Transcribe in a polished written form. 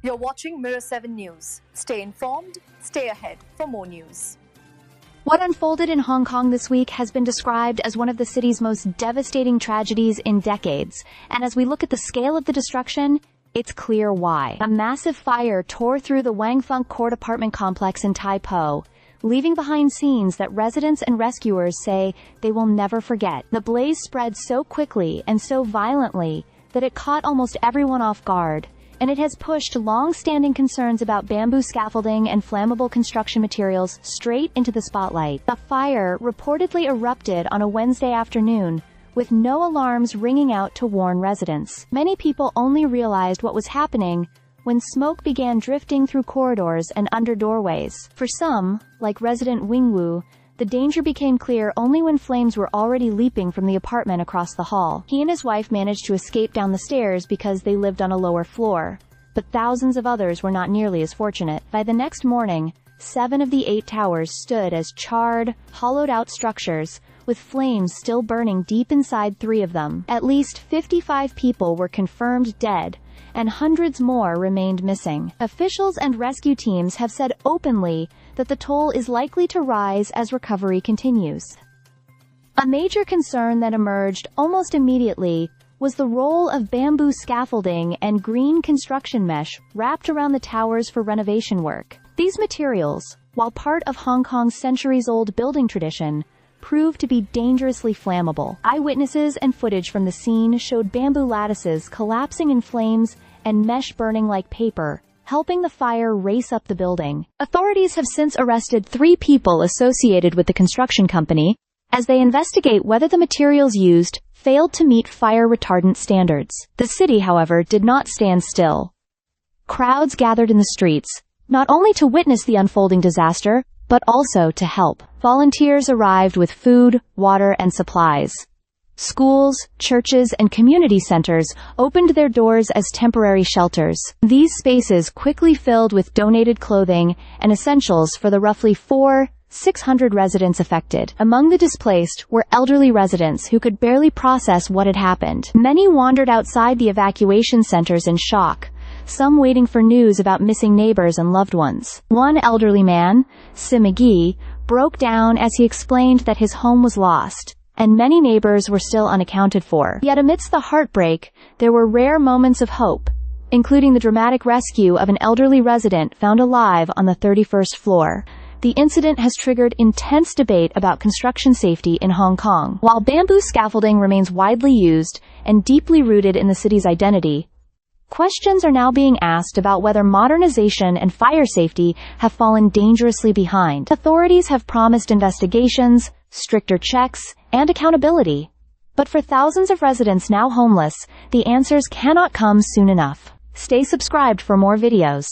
You're watching Mirror 7 News. Stay informed, stay ahead for more news. What unfolded in Hong Kong this week has been described as one of the city's most devastating tragedies in decades. And as we look at the scale of the destruction, it's clear why. A massive fire tore through the Wang Funk Court apartment complex in Tai Po, leaving behind scenes that residents and rescuers say they will never forget. The blaze spread so quickly and so violently that it caught almost everyone off guard, and it has pushed long-standing concerns about bamboo scaffolding and flammable construction materials straight into the spotlight. The fire reportedly erupted on a Wednesday afternoon, with no alarms ringing out to warn residents. Many people only realized what was happening when smoke began drifting through corridors and under doorways. For some, like resident Wing Wu, the danger became clear only when flames were already leaping from the apartment across the hall. He and his wife managed to escape down the stairs because they lived on a lower floor, but thousands of others were not nearly as fortunate. By the next morning, 7 of the 8 towers stood as charred, hollowed-out structures, with flames still burning deep inside 3 of them. At least 55 people were confirmed dead, and hundreds more remained missing. Officials and rescue teams have said openly that the toll is likely to rise as recovery continues. A major concern that emerged almost immediately was the role of bamboo scaffolding and green construction mesh wrapped around the towers for renovation work. These materials, while part of Hong Kong's centuries-old building tradition, proved to be dangerously flammable. Eyewitnesses and footage from the scene showed bamboo lattices collapsing in flames and mesh burning like paper, helping the fire race up the building. Authorities have since arrested 3 people associated with the construction company as they investigate whether the materials used failed to meet fire retardant standards. The city, however, did not stand still. Crowds gathered in the streets, not only to witness the unfolding disaster, but also to help. Volunteers arrived with food, water, and supplies. Schools, churches, and community centers opened their doors as temporary shelters. These spaces quickly filled with donated clothing and essentials for the roughly 600 residents affected. Among the displaced were elderly residents who could barely process what had happened. Many wandered outside the evacuation centers in shock, some waiting for news about missing neighbors and loved ones. One elderly man, Sim McGee, broke down as he explained that his home was lost, and many neighbors were still unaccounted for. Yet amidst the heartbreak, there were rare moments of hope, including the dramatic rescue of an elderly resident found alive on the 31st floor. The incident has triggered intense debate about construction safety in Hong Kong. While bamboo scaffolding remains widely used and deeply rooted in the city's identity, questions are now being asked about whether modernization and fire safety have fallen dangerously behind. Authorities have promised investigations, stricter checks, and accountability. But for thousands of residents now homeless, the answers cannot come soon enough. Stay subscribed for more videos.